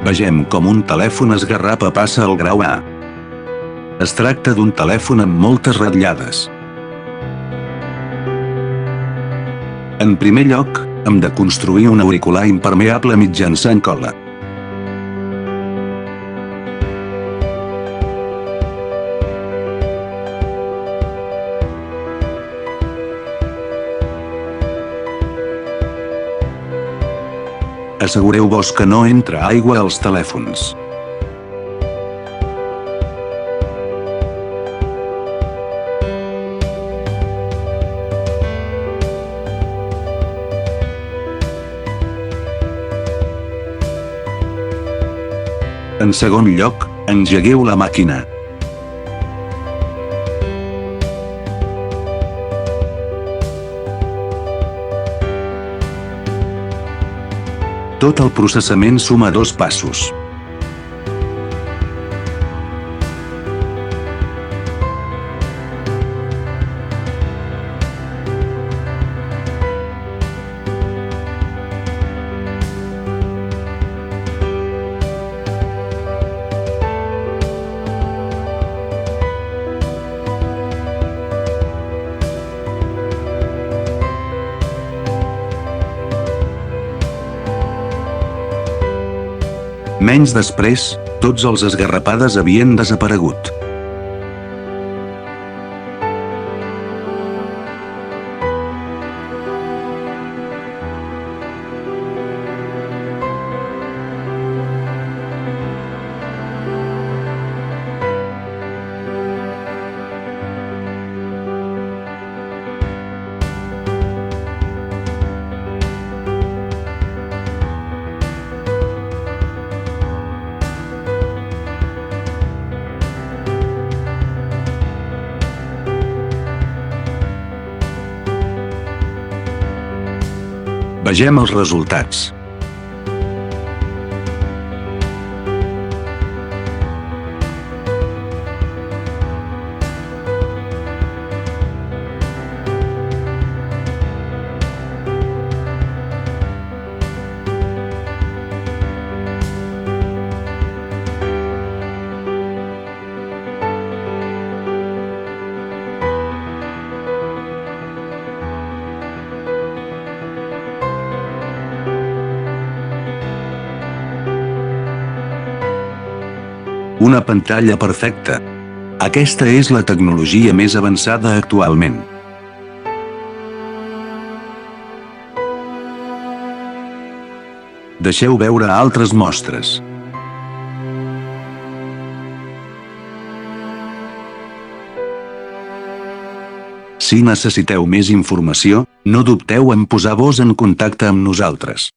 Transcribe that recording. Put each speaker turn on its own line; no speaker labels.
Vegem com un telèfon esgarrapa passa al grau A. Es tracta d'un telèfon amb moltes ratllades. En primer lloc, hem de construir un auricular impermeable mitjançant cola. Assegureu-vos que no entra aigua als telèfons. En segon lloc, engegueu la màquina. Tot el processament suma 2 passos. Menys després, tots els esgarrapades havien desaparegut. Vegem els resultats. Una pantalla perfecta. Aquesta és la tecnologia més avançada actualment. Deixeu veure altres mostres. Si necessiteu més informació, no dubteu en posar-vos en contacte amb nosaltres.